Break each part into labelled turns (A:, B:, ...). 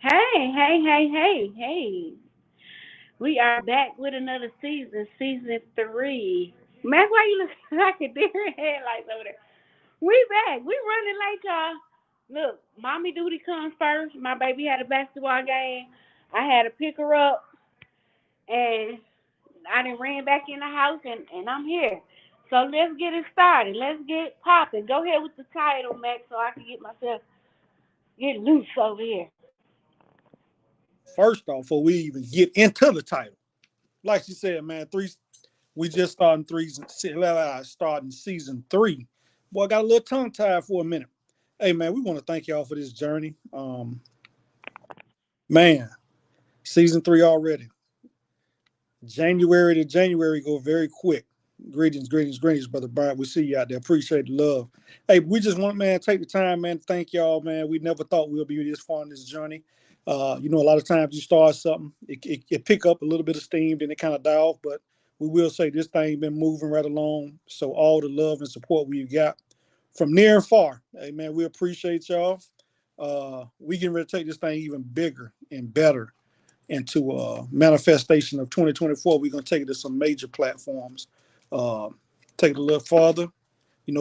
A: Hey. We are back with another season 3. Mac, why you look like a deer in headlights over there? We back. We running late, y'all. Look, mommy duty comes first. My baby had a basketball game. I had to pick her up, and I done ran back in the house, and I'm here. So let's get it started. Let's get popping. Go ahead with the title, Mac, so I can get myself get loose over here.
B: First off, before we even get into the title, like you said, man, we just starting season 3. Boy, I got a little tongue tied for a minute. Hey, man, we want to thank y'all for this journey. Man, season 3 already. January to January go very quick. Greetings, brother Brian. We see you out there. Appreciate the love. Hey, we just want, man, take the time, man. Thank y'all, man. We never thought we'll be this far in this journey. A lot of times you start something, it pick up a little bit of steam, then it kind of die off. But we will say this thing been moving right along. So all the love and support we've got from near and far, hey man, we appreciate y'all. We getting ready to take this thing even bigger and better into a manifestation of 2024. We're gonna take it to some major platforms, uh, take it a little farther,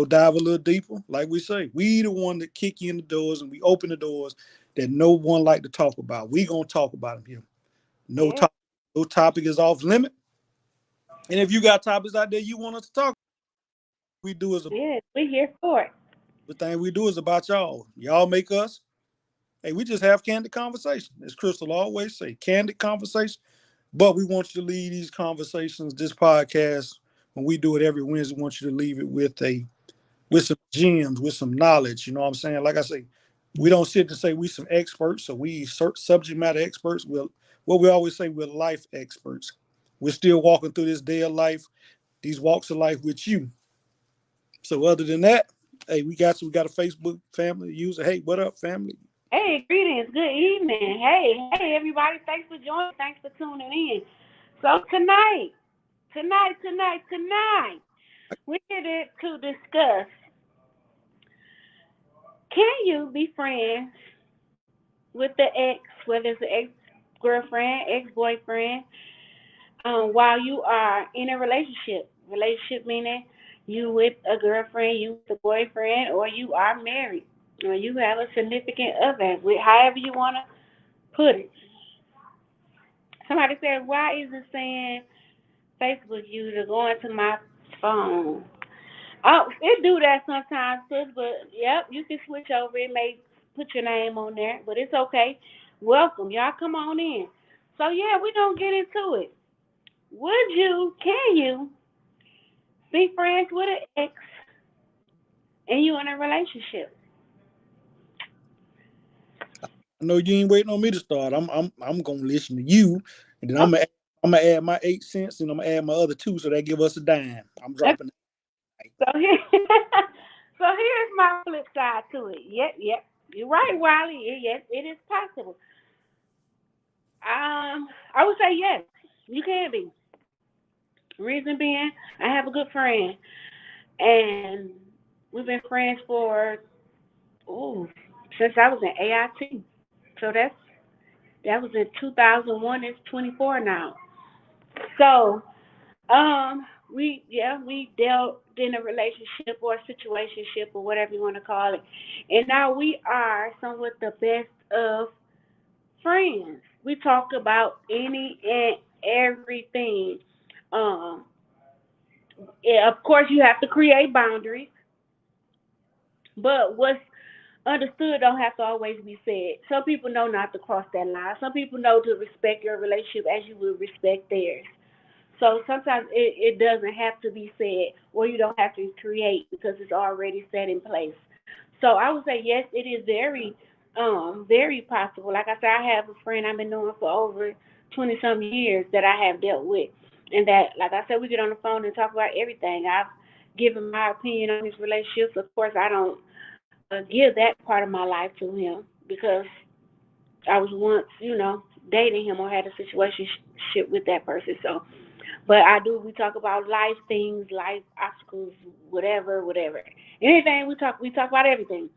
B: dive a little deeper. Like we say, we the one that kick you in the doors and we open the doors that no one like to talk about. We gonna talk about them here. No
A: Yeah,
B: topic, no topic is off limit. And if you got topics out there you want us to talk, we do is
A: yeah, we here for it.
B: the thing we do is about y'all. Y'all make us. Hey, we just have candid conversation. As Crystal always say, candid conversation. But we want you to leave these conversations, this podcast, when we do it every Wednesday, we want you to leave it with some gems, with some knowledge. You know what I'm saying? Like I say, we don't sit to say we some experts, so we subject matter experts. What we always say, we're life experts. We're still walking through this day of life, these walks of life with you. So other than that, hey, we got a Facebook family user. Hey, what up, family?
A: Hey, greetings, good evening. Hey, everybody, thanks for joining, thanks for tuning in. So tonight, we're here to discuss, can you be friends with the ex, whether it's an ex-girlfriend, ex-boyfriend, while you are in a relationship? Relationship meaning you with a girlfriend, you with a boyfriend, or you are married, or you have a significant other, however you want to put it. Somebody said, why is it saying Facebook user going to my phone? Oh, it do that sometimes, sis, but yep, you can switch over. It may put your name on there, but it's okay. Welcome. Y'all come on in. So yeah, we gonna get into it. Can you be friends with an ex and you in a relationship?
B: I know you ain't waiting on me to start. I'm gonna listen to you, and then
A: Okay,
B: I'm gonna add my 8 cents, and I'm gonna add my other two, so that give us a dime. I'm dropping.
A: so here, so here's my flip side to it. Yep. You're right, Wiley. Yes, it is possible. I would say yes. You can be. Reason being, I have a good friend, and we've been friends for ooh since I was in AIT. So that was in 2001. It's 24 now. So we dealt in a relationship or a situationship or whatever you want to call it, and now we are somewhat the best of friends. We talk about any and everything. Um, yeah, of course, you have to create boundaries, but what's understood don't have to always be said. Some people know not to cross that line. Some people know to respect your relationship as you would respect theirs. So sometimes it doesn't have to be said, or you don't have to create because it's already set in place. So I would say yes, it is very possible. Like I said, I have a friend I've been knowing for over 20 some years that I have dealt with, and that, like I said, we get on the phone and talk about everything. I've given my opinion on his relationships. Of course, I don't give that part of my life to him because I was once, dating him or had a situation with that person. So, but I do. We talk about life things, life obstacles, whatever. Anything we talk about everything.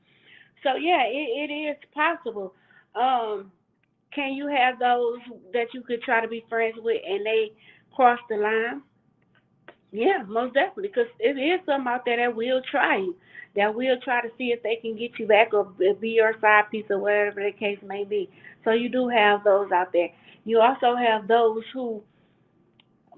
A: So yeah, it is possible. Um, can you have those that you could try to be friends with and they cross the line? Yeah, most definitely, because it is some out there that will try you, that will try to see if they can get you back or be your side piece or whatever the case may be. So you do have those out there. You also have those who,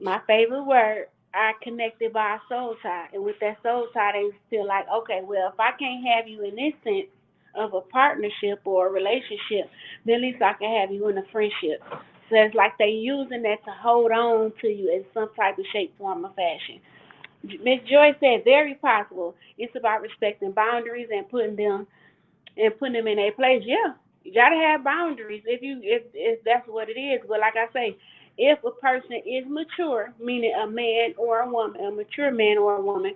A: my favorite word, are connected by a soul tie. And with that soul tie, they feel like, okay, well, if I can't have you in this sense of a partnership or a relationship, then at least I can have you in a friendship. So it's like they using that to hold on to you in some type of shape, form, or fashion. Miss Joy said, very possible. It's about respecting boundaries and putting them in a place. Yeah, you gotta have boundaries if that's what it is. But like I say, if a person is mature, meaning a man or a woman, a mature man or a woman,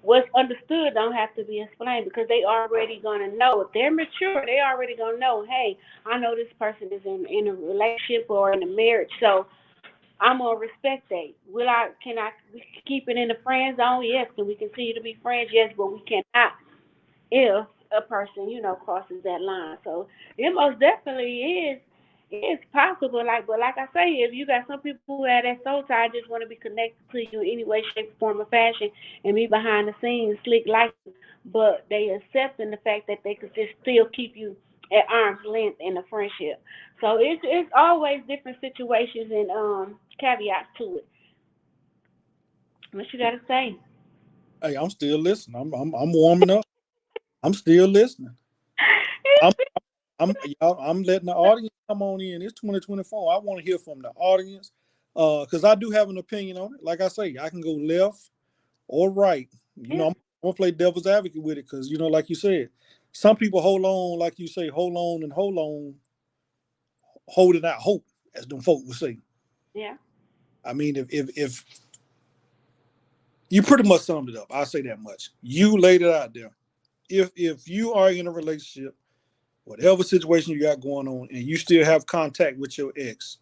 A: what's understood don't have to be explained because they already gonna know. If they're mature, they already gonna know. Hey, I know this person is in a relationship or in a marriage, so I'm gonna respect that. Will I? Can I keep it in the friend zone? Yes. Can we continue to be friends? Yes, but we cannot if a person, crosses that line. So it most definitely is possible. But like I say, if you got some people who have that soul tie, just want to be connected to you in any way, shape, form, or fashion, and be behind the scenes, slick like you, but they accepting the fact that they could just still keep you at arm's length in a friendship. So it's always different situations and caveats to it. What you got to say?
B: Hey, I'm still listening. I'm warming up. I'm still listening. I'm I'm letting the audience come on in. It's 2024. I want to hear from the audience. Because I do have an opinion on it. Like I say, I can go left or right.
A: Yeah,
B: I'm gonna play devil's advocate with it because like you said, some people hold on, like you say, hold on, holding out hope, as them folk would say.
A: yeah.
B: I mean, if you pretty much summed it up, I'll say that much. You laid it out there. If you are in a relationship, whatever situation you got going on, and you still have contact with your ex,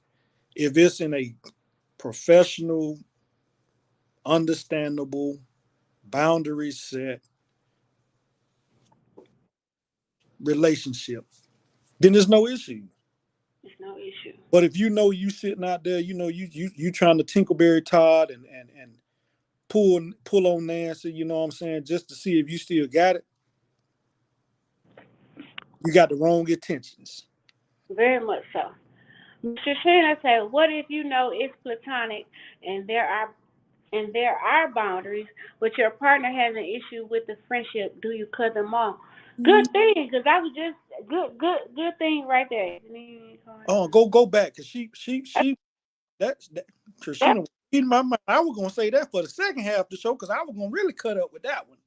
B: if it's in a professional, understandable, boundary set relationship, then there's no issue.
A: It's no issue.
B: But if you sitting out there, you trying to tinkleberry Todd and pull on Nancy, you know what I'm saying, just to see if you still got it, you got the wrong intentions.
A: Very much so. Mr. Shana said, "What if you know it's platonic and there are boundaries, but your partner has an issue with the friendship? Do you cut them off?" Good thing, because that was just good thing right there.
B: Oh, go back, cause she that
A: That,
B: Christina was in my mind. I was gonna say that for the second half of the show because I was gonna really cut up with that one.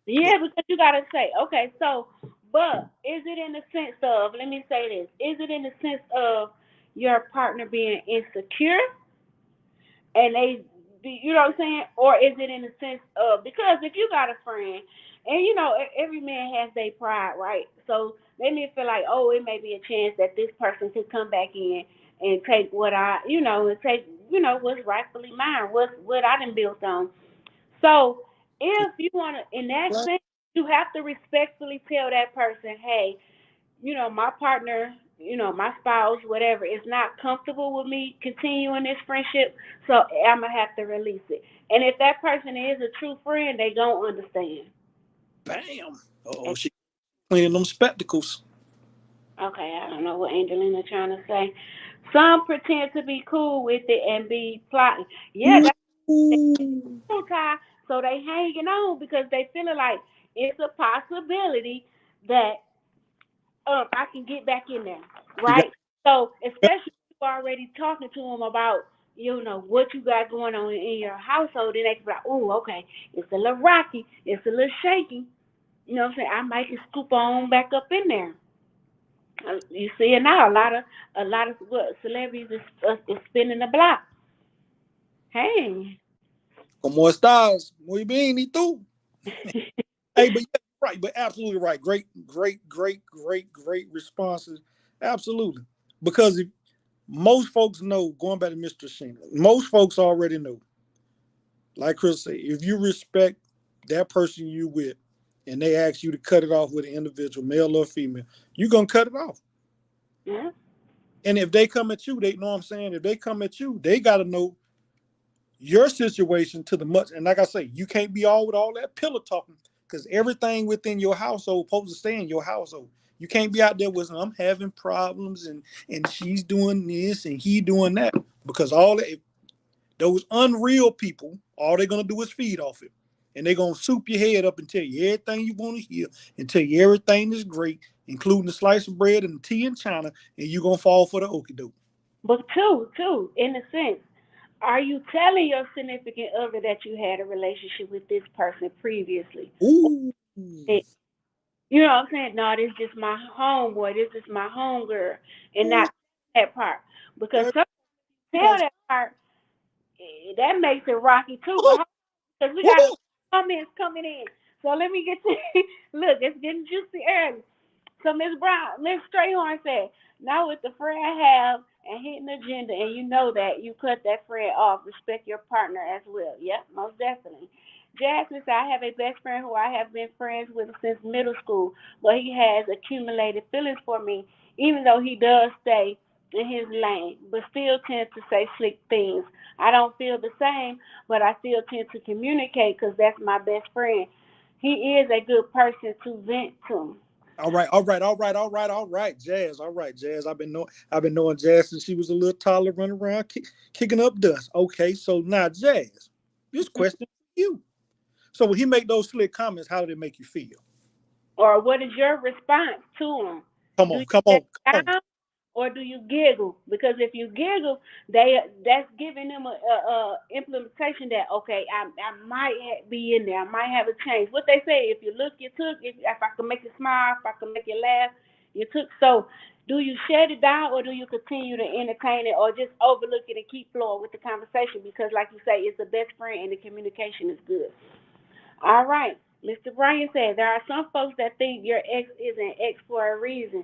B: But
A: yeah, because you gotta say, okay, so, but is it in the sense of? Let me say this: is it in the sense of your partner being insecure? And you know what I'm saying? Or is it in the sense of, because if you got a friend, and every man has their pride, right? So they may feel like, oh, it may be a chance that this person could come back in and take and take, what's rightfully mine, what I done built on. So if you want to, in that sense, you have to respectfully tell that person, hey, my partner, my spouse, whatever, is not comfortable with me continuing this friendship, so I'm gonna have to release it. And if that person is a true friend, they gonna understand.
B: bam. Oh, she cleaning them spectacles.
A: Okay, I don't know what Angelina trying to say. Some pretend to be cool with it and be plotting. Yeah, that's
B: Ooh.
A: cool, Ty. So they hanging on because they feeling like it's a possibility that I can get back in there,
B: You got
A: right? So especially if you already talking to them about what you got going on in your household, then they can be like, oh, okay, it's a little rocky, it's a little shaky. You know what I'm saying? I might just scoop on back up in there. You see it now. A lot of what celebrities is spinning the block. Hey,
B: como estás? Muy bien, y tú? Hey, but yeah, right, but absolutely right. Great responses. Absolutely. Because if most folks know, going back to Mr. Sheena, most folks already know, like Chris said, if you respect that person you with and they ask you to cut it off with an individual, male or female, you're gonna cut it off.
A: yeah,
B: And if they come at you, they know what I'm saying. If they come at you, they got to know your situation to the much. And like I say, you can't be all with all that pillow talking because everything within your household supposed to stay in your household. You can't be out there with I'm having problems and she's doing this and he doing that because all that, those unreal people, all they're gonna do is feed off it. And they're gonna soup your head up and tell you everything you want to hear and tell you everything is great, including the slice of bread and the tea in China, and you're gonna fall for the okie doke.
A: But too, in a sense, are you telling your significant other that you had a relationship with this person previously?
B: Ooh.
A: And, you know what I'm saying? No, this is just my homeboy. This is my homegirl, and
B: Ooh,
A: not that part. Because
B: that
A: some tell
B: was
A: that part, that makes it rocky too.
B: ooh,
A: But because we got
B: ooh.
A: comments coming in, so let me get to look. It's getting juicy early. So Miss Brown, Miss Strayhorn said, now with the friend have and hitting the agenda and you know that, you cut that friend off. Respect your partner as well. Yep, most definitely. Jasmine said, I have a best friend who I have been friends with since middle school, but he has accumulated feelings for me, even though he does stay in his lane, but still tends to say slick things. I don't feel the same, but I still tend to communicate because that's my best friend. He is a good person to vent to.
B: All right, all right, all right, all right, all right, Jazz. All right, Jazz. I've been knowing Jazz since she was a little toddler, running around kicking up dust. Okay, so now Jazz, this question for you. So when he make those slick comments, how did it make you feel?
A: Or what is your response to them?
B: Come
A: Do
B: on,
A: you
B: come
A: sit
B: on, come on.
A: down or do you giggle? Because if you giggle, that's giving them a implementation that okay, I might be in there, I might have a change. What they say, if you look, you took. If I can make you smile, if I can make you laugh, you took. So, do you shut it down or do you continue to entertain it or just overlook it and keep flowing with the conversation? Because, like you say, it's the best friend and the communication is good. All right. Mr. Bryan said there are some folks that think your ex is an ex for a reason.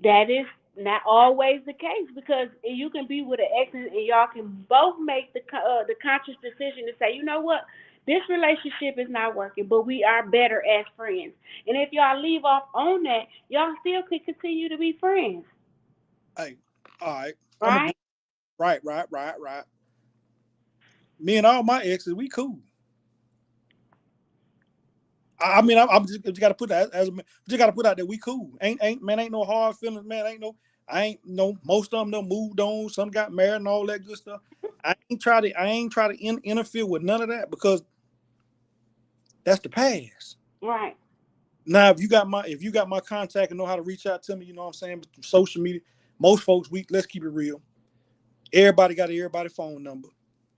A: That is not always the case because you can be with an ex and y'all can both make the conscious decision to say, you know what, this relationship is not working, but we are better as friends. And if y'all leave off on that, y'all still can continue to be friends,
B: Hey, all right. I'm gonna
A: right?
B: be right, right, right, right. Me and all my exes, we cool. I mean, I'm just got to put that as a, just got to put out that we cool. Ain't man, ain't no hard feelings, man. Ain't no, I ain't no. Most of them done moved on. Some got married and all that good stuff. I ain't try to interfere with none of that because that's the past.
A: Right.
B: Now, if you got my contact and know how to reach out to me, you know what I'm saying. But through social media, most folks, we let's keep it real. Everybody got everybody phone number.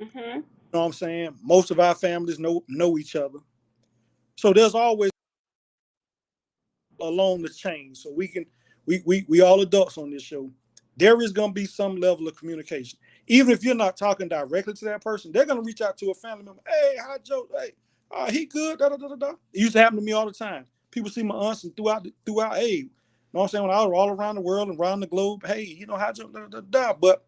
A: Mhm.
B: You know what I'm saying. Most of our families know each other, so there's always along the chain. So we can we all adults on this show. There is gonna be some level of communication. Even if you're not talking directly to that person, they're gonna reach out to a family member. Hey, hi Joe. Hey, he good. Da, da, da, da, da. It used to happen to me all the time. People see my aunts and throughout. Hey, you know what I'm saying? When I was all around the world and around the globe, hey, you know how Joe. Da, da, da, da. But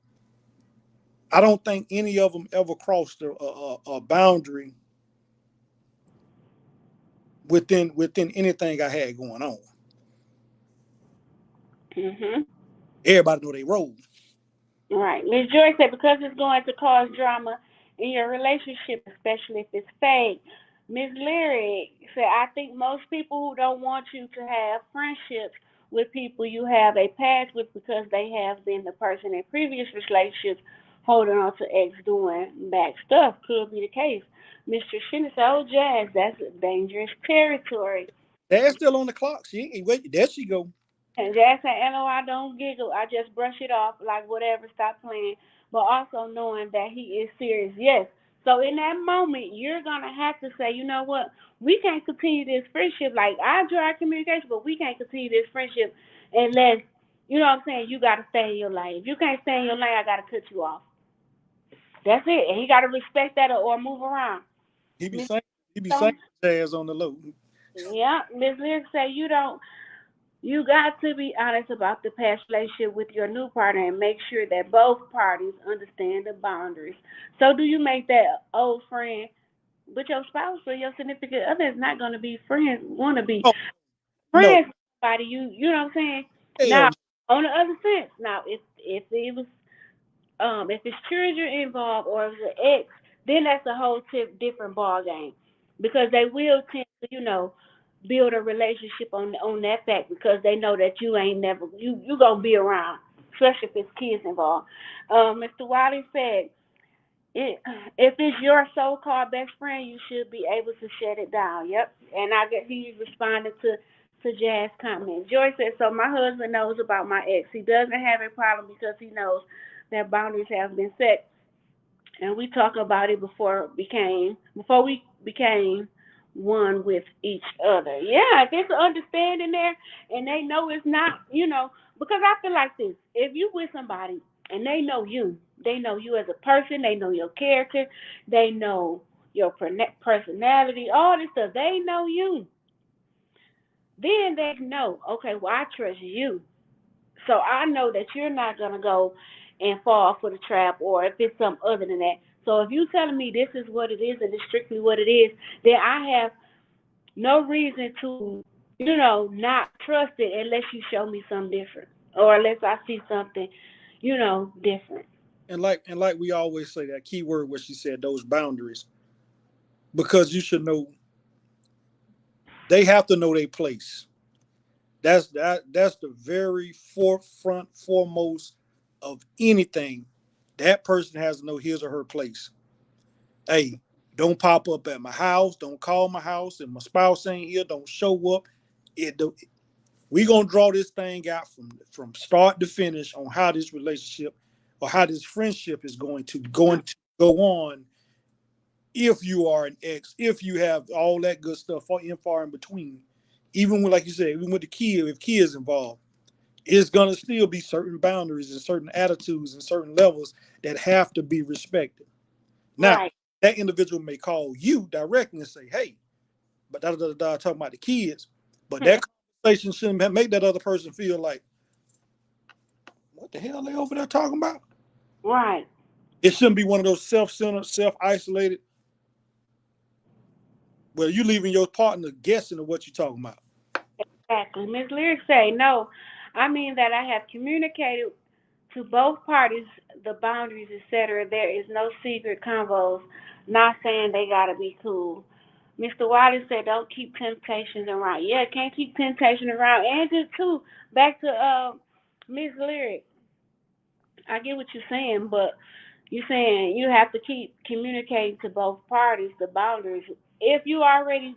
B: I don't think any of them ever crossed a boundary within anything I had going on.
A: Mhm.
B: Everybody know they role.
A: Right. Ms. Joy said because it's going to cause drama in your relationship, especially if it's fake. Ms. Leary said, I think most people who don't want you to have friendships with people you have a past with because they have been the person in previous relationships holding on to ex doing back stuff could be the case. Mr. Shinner said, oh, Jazz, that's dangerous territory.
B: Dad's still on the clock. She ain't wait. There she go.
A: And Jazz said, LOI, don't giggle. I just brush it off like whatever, stop playing. But also knowing that he is serious. Yes. So in that moment, you're going to have to say, you know what? We can't continue this friendship. Like, I enjoy our communication, but we can't continue this friendship unless, you know what I'm saying, you got to stay in your lane. If you can't stay in your lane, I got to cut you off. That's it. And he got to respect that or move around.
B: He be
A: Miss
B: saying he be saying
A: Stone,
B: Jazz on the low.
A: yeah, Miss Lyric say you don't. You got to be honest about the past relationship with your new partner and make sure that both parties understand the boundaries. So, do you make that old friend, but your spouse or your significant other is not going to be friends, want to be
B: Oh no,
A: friends with somebody you know what I'm saying?
B: hell
A: Now,
B: no.
A: On the other sense, now if it was if it's children involved or if it's an ex, then that's a whole different ball game, because they will tend to, build a relationship on that fact, because they know that you ain't never you gonna be around, especially if it's kids involved. Mr. Wiley said, it, if it's your so-called best friend, you should be able to shut it down. Yep, and I guess he responded to Jazz comment. Joy said, so my husband knows about my ex. He doesn't have a problem because he knows that boundaries have been set, and we talked about it before we became one with each other. Yeah, there's an understanding there, and they know it's not, because I feel like this: if you with somebody and they know you as a person, they know your character, they know your personality, all this stuff. They know you. Then they know, okay, well, I trust you. So I know that you're not gonna go and fall for the trap, or if it's something other than that. So if you telling me this is what it is and it's strictly what it is, then I have no reason to, not trust it unless you show me something different, or unless I see something, different.
B: And like we always say, that key word what she said, those boundaries, because you should know, they have to know their place. That's the very forefront foremost of anything. That person has to know his or her place. Hey, don't pop up at my house. Don't call my house. If my spouse ain't here, don't show up. It we gonna draw this thing out from start to finish on how this relationship or how this friendship is going to go on. If you are an ex, if you have all that good stuff far in between, even with, like you said, even with the kid, if kids involved, it's gonna still be certain boundaries and certain attitudes and certain levels that have to be respected. Now,
A: Right.
B: that individual may call you directly and say, "Hey," but talking about the kids. But that conversation shouldn't make that other person feel like, "What the hell are they over there talking about?"
A: Right.
B: It shouldn't be one of those self-centered, self-isolated, where you leaving your partner guessing of what you're talking about.
A: Exactly. Ms. Lyric say, no, I mean that I have communicated to both parties the boundaries, etc. There is no secret convos. Not saying they gotta be cool. Mr. Wiley said, don't keep temptations around. Yeah, can't keep temptation around. And just too, back to Ms. Lyric. I get what you're saying, but you're saying you have to keep communicating to both parties the boundaries. If you already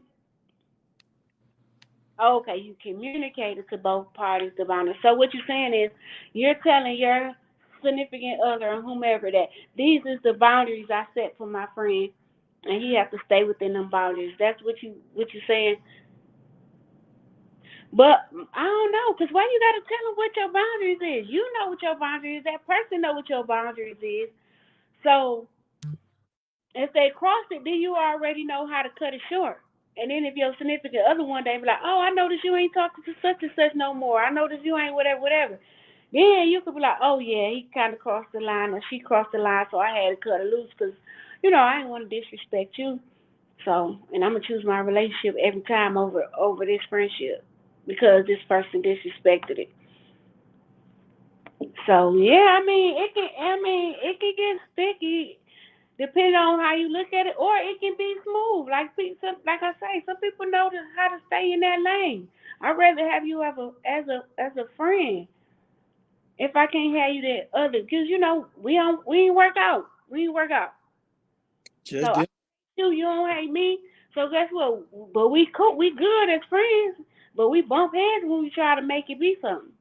A: Okay, you communicated to both parties the boundaries. So what you're saying is you're telling your significant other or whomever that these is the boundaries I set for my friend, and he have to stay within them boundaries. That's what you're saying. But I don't know, cause why you gotta tell them what your boundaries is? You know what your boundaries is. That person know what your boundaries is. So if they cross it, then you already know how to cut it short. And then if your significant other one day be like, oh, I noticed you ain't talking to such and such no more. I noticed you ain't whatever, whatever. Then you could be like, oh yeah, he kind of crossed the line or she crossed the line, so I had to cut it loose because, I didn't want to disrespect you. So, and I'm gonna choose my relationship every time over this friendship because this person disrespected it. So yeah, it can get sticky depending on how you look at it, or it can be smooth. Like I say, some people know how to stay in that lane. I'd rather have you as a friend if I can't have you that other, because we ain't work out, So
B: Just
A: I
B: did.
A: hate you, you don't hate me. So guess what? But we cool, we good as friends, but we bump heads when we try to make it be something.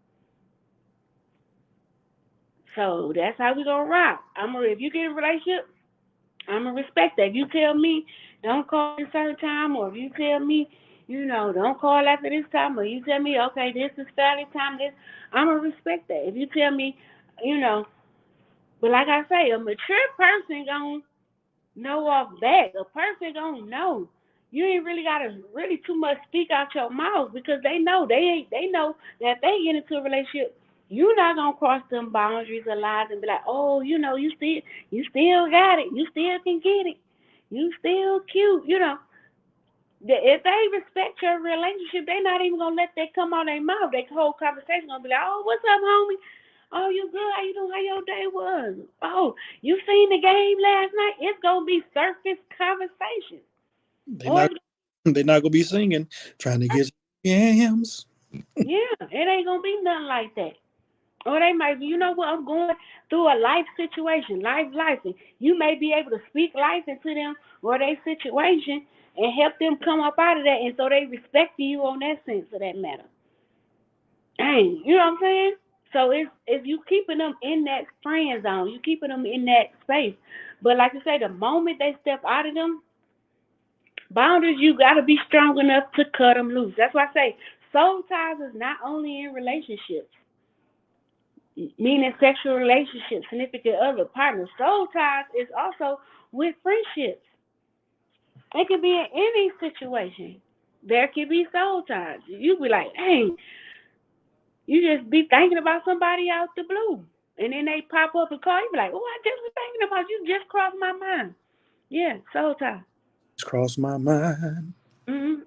A: So that's how we gonna rock. If you get in a relationship, I'm gonna respect that. If you tell me don't call at a certain time, or if you tell me, don't call after this time, or you tell me, okay, this is family time, I'm gonna respect that. If you tell me, you know, but like I say, a mature person gonna know off back. A person gonna know. You ain't really gotta really too much speak out your mouth because they know that if they get into a relationship, you not gonna cross them boundaries or lines and be like, oh, you still got it, you still can get it, you still cute. If they respect your relationship, they're not even gonna let that come on their mouth. Their whole conversation gonna be like, "Oh, what's up, homie? Oh, you good? How you doing? How your day was? Oh, you seen the game last night?" It's gonna be surface conversation.
B: They
A: Or
B: not they not gonna be singing, trying to get yams.
A: yeah, it ain't gonna be nothing like that. Or they might be, you know what, I'm going through a life situation, life, and you may be able to speak life into them or their situation and help them come up out of that, and so they respect you on that sense of that matter. Dang, you know what I'm saying? So it's if you keeping them in that friend zone, you keeping them in that space. But like I say, the moment they step out of them boundaries, you got to be strong enough to cut them loose. That's why I say soul ties is not only in relationships, meaning sexual relationships, significant other, partners. Soul ties is also with friendships. It can be in any situation. There can be soul ties. You be like, hey, you just be thinking about somebody out the blue. And then they pop up and call you, be like, oh, I just was thinking about you, just crossed my mind. Yeah, soul tie.
B: It's crossed my mind.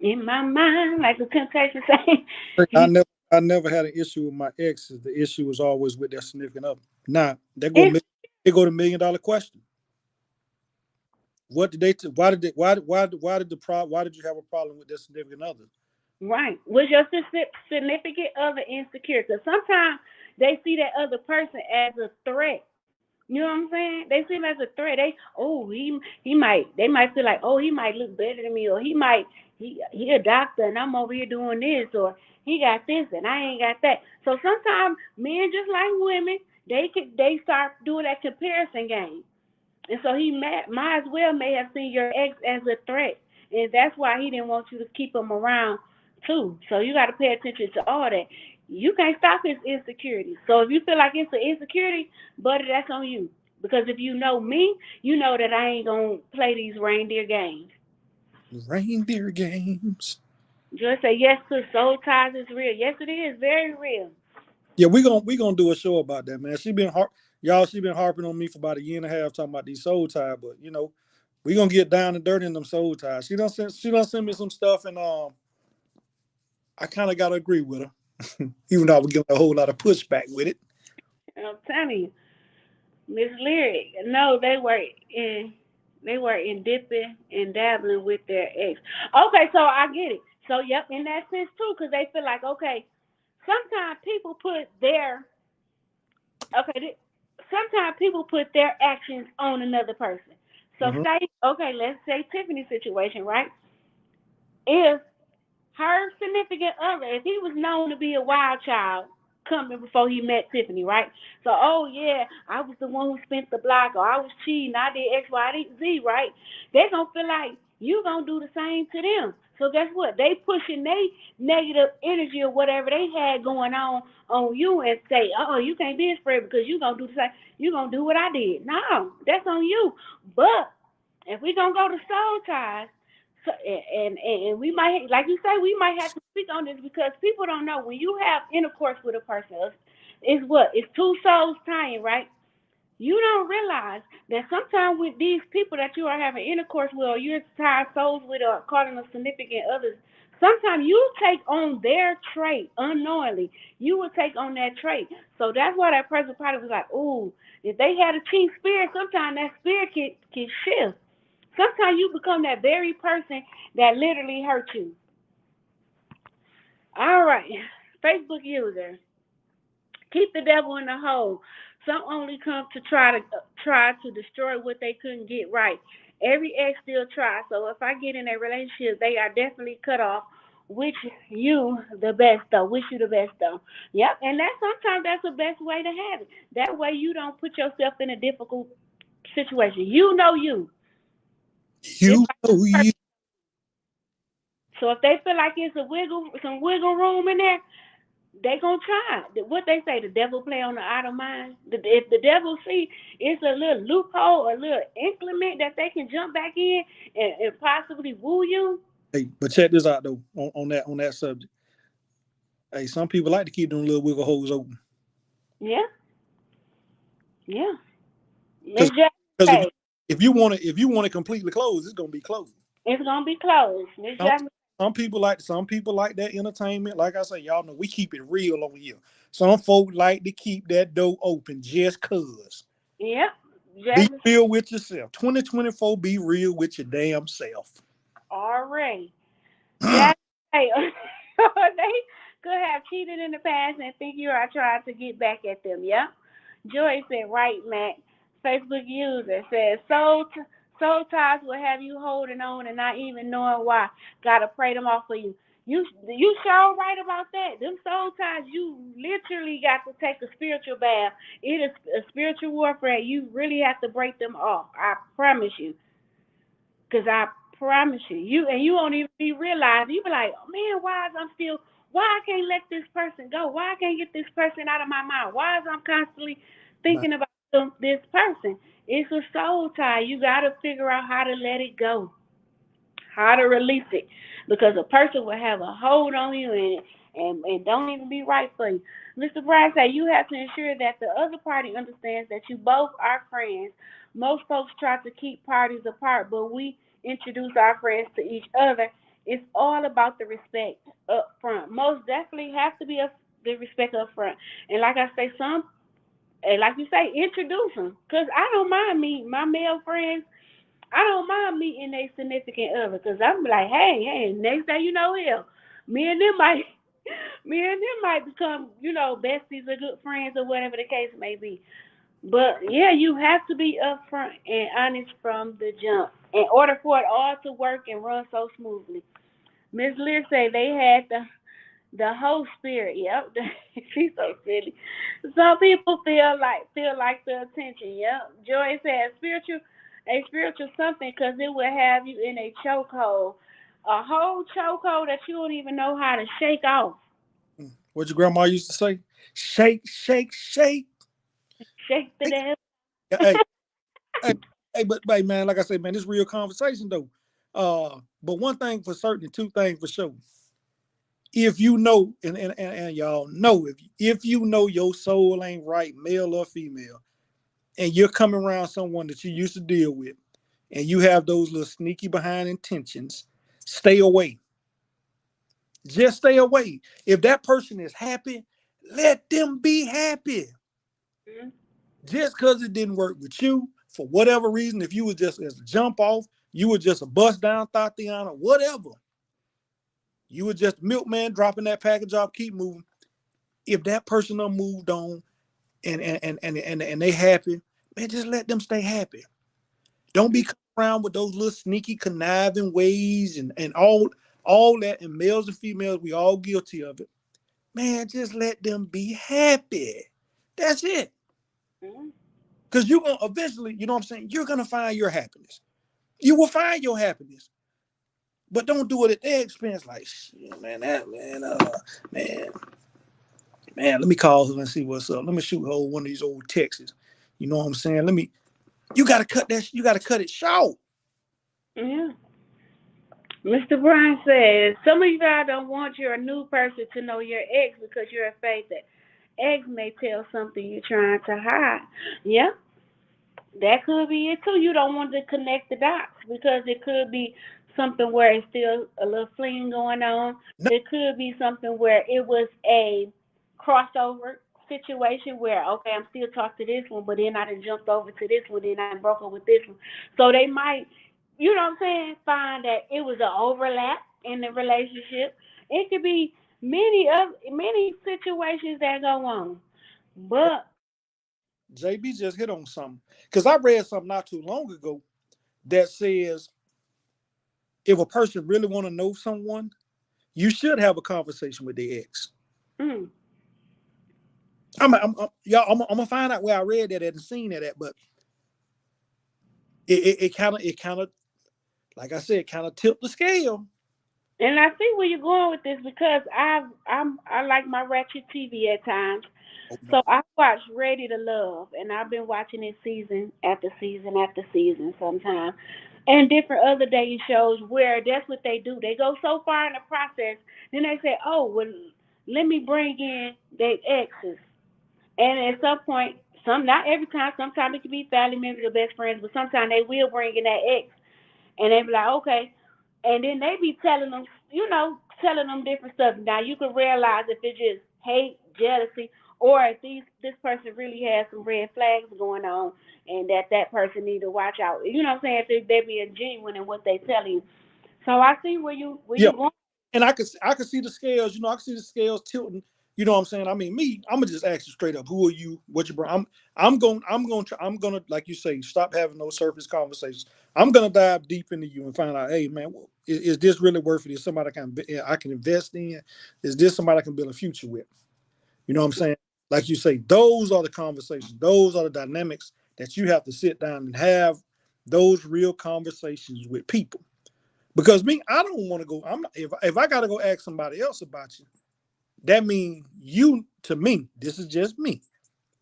A: In my mind, like the Temptation say.
B: I
A: He,
B: never I never had an issue with my exes. The issue was always with their significant other. Now
A: it's
B: they go to $1 million question. What did they? Why did they? Why did the why did you have a problem with their significant other?
A: right. Was your significant other insecure? Because sometimes they see that other person as a threat. You know what I'm saying? They see him as a threat. He might they might feel like, oh, he might look better than me, or he a doctor and I'm over here doing this, or he got this and I ain't got that. So sometimes men, just like women, they start doing that comparison game. And so he might as well may have seen your ex as a threat, and that's why he didn't want you to keep him around too. So you got to pay attention to all that. You can't stop his insecurity. So if you feel like it's an insecurity, buddy, that's on you. Because if you know me, you know that I ain't gonna play these reindeer games.
B: Reindeer games.
A: Just say yes to soul ties is real. Yes, it is very real.
B: Yeah, we gonna do a show about that, man. She been harping on me for about a year and a half talking about these soul ties, but we gonna get down and dirty in them soul ties. She done send me some stuff, and I kind of gotta agree with her, even though I was getting a whole lot of pushback with it.
A: I'm telling you, Miss Lyric. No, they were in dipping and dabbling with their ex. Okay, so I get it. So yep, in that sense too, because they feel like okay, sometimes people put their sometimes people put their actions on another person. So
B: Hmm.
A: say okay, let's say Tiffany's situation, right? If her significant other, if he was known to be a wild child coming before he met Tiffany, right? So, oh yeah, I was the one who spent the block, or I was cheating, I did X, Y, Z, right? They gonna feel like you gonna do the same to them. So guess what? They pushing they negative energy or whatever they had going on you and say, oh, you can't be his friend because you gonna do the same. You gonna do what I did. No, that's on you. But if we gonna go to soul ties, so, and we might, like you say, we might have to speak on this because people don't know when you have intercourse with a person, it's what? It's two souls tying, right? You don't realize that sometimes with these people that you are having intercourse with or you're tied souls with or calling them significant others, sometimes you take on their trait unknowingly. You will take on that trait. So that's why that person probably was like, ooh, if they had a cheap spirit, sometimes that spirit can shift. Sometimes you become that very person that literally hurt you. All right. Facebook user, keep the devil in the hole. Some only come to try to destroy what they couldn't get right. Every ex still tries. So if I get in a relationship, they are definitely cut off. Wish you the best though. Wish you the best though. Yep, and that's the best way to have it. That way you don't put yourself in a difficult situation. You know you. Just
B: You
A: like
B: know you.
A: so if they feel like it's some wiggle room in there, they gonna try. What they say, the devil play on the outer mind. If the devil see it's a little loophole, a little increment that they can jump back in and possibly woo you.
B: Hey, but check this out though on that subject. Hey, some people like to keep them little wiggle holes open
A: Yeah, yeah.
B: because
A: Miss J,
B: because
A: hey,
B: if you want to completely close, it's gonna be closed.
A: It's gonna be closed. Miss
B: Some,
A: Jasmine.
B: some people like that entertainment. Like I say, y'all know we keep it real over here. Some folk like to keep that door open just cause.
A: Yep.
B: Be
A: Jasmine
B: real with yourself. 2024, be real with your damn self.
A: already. Jasmine, hey, they could have cheated in the past and think you are trying to get back at them. Yep. Joy said, right, Matt. Facebook user says, soul ties will have you holding on and not even knowing why. Gotta pray them off for you. You sure right about that. Them soul ties, you literally got to take a spiritual bath. It is a spiritual warfare. You really have to break them off. I promise you. Cause I promise you, you won't even be realizing. You be like, oh, man, why I can't let this person go? Why I can't get this person out of my mind? Why is I'm constantly
B: My,
A: thinking about this person? It's a soul tie. You got to figure out how to let it go, how to release it, because a person will have a hold on you and don't even be right for you. Mr. Brian said you have to ensure that the other party understands that you both are friends. Most folks try to keep parties apart, but we introduce our friends to each other. It's all about the respect up front. Most definitely have to be the respect up front. And like I say, like you say, introduce them. Because I don't mind meeting my male friends. I don't mind meeting a significant other because I'm like, hey, next thing you know, hell, me and them might, me and them might become, besties or good friends or whatever the case may be. But yeah, you have to be upfront and honest from the jump in order for it all to work and run so smoothly. Miss Lear say they had the whole spirit. Yep, she's so silly. Some people feel like the attention. Yep. Joy said a spiritual something because it will have you in a chokehold, a whole chokehold that you don't even know how to shake off.
B: what your grandma used to say? Shake, shake, shake.
A: Shake the
B: Hey,
A: devil.
B: hey, hey, hey, but hey, man, like I said, man, this real conversation though. But one thing for certain, and two things for sure. If you know, and y'all know, if you know your soul ain't right, male or female, and you're coming around someone that you used to deal with, and you have those little sneaky behind intentions, stay away. Just stay away. If that person is happy, let them be happy.
A: Mhm.
B: Just because it didn't work with you, for whatever reason, if you was just as a jump off, you were just a bust down Tatiana, whatever. You were just a milkman dropping that package off, keep moving. If that person done moved on and they happy, man, just let them stay happy. Don't be coming around with those little sneaky conniving ways and all that. And males and females, we all guilty of it. Man, just let them be happy. That's it.
A: Mhm.
B: Because you're gonna eventually, you know what I'm saying? You're gonna find your happiness. You will find your happiness. But don't do it at their expense. Like, shit, man, man, man, let me call her and see what's up. Let me shoot her one of these old texts. You know what I'm saying? You gotta cut that, you gotta cut it short.
A: Yeah. Mr. Brian says some of you guys don't want your new person to know your ex because you're afraid that ex may tell something you're trying to hide. Yeah, that could be it too. You don't want to connect the dots because it could be something where it's still a little fling going on.
B: No,
A: It could be something where it was a crossover situation where okay, I'm still talking to this one, but then I done jumped over to this one, then I done broke up with this one. So they might, you know what I'm saying, find that it was an overlap in the relationship. It could be many situations that go on, but
B: JB just hit on something. Because I read something not too long ago that says if a person really want to know someone, you should have a conversation with their ex.
A: mm,
B: Y'all, I'm gonna find out where I read that at and seen that at, but it kind of, like I said, kind of tipped the scale.
A: and I see where you're going with this because I like my ratchet TV at times.
B: Oh no,
A: So I watch Ready to Love, and I've been watching it season after season after season sometimes, and different other dating shows where that's what they do. They go so far in the process, then they say, "Oh, well, let me bring in their exes," and at some point, not every time, sometimes it can be family members or best friends, but sometimes they will bring in that ex, and they be like, "Okay." and then they be telling them, telling them different stuff. Now you can realize if it's just hate, jealousy, or if this person really has some red flags going on, and that person need to watch out. You know what I'm saying? If they being genuine in what they telling you. So I see where
B: Yeah.
A: you going.
B: And I can see the scales, I can see the scales tilting. You know what I'm saying? I mean, me, I'm gonna just ask you straight up, who are you? What you bring? I'm gonna like you say, stop having those surface conversations. I'm gonna dive deep into you and find out, hey man, is this really worth it? Is somebody I can invest in? Is this somebody I can build a future with? You know what I'm saying? Like you say, those are the conversations, those are the dynamics that you have to sit down and have those real conversations with people. Because me, I don't want to go. I'm not, if I got to go ask somebody else about you, that means you, to me, this is just me.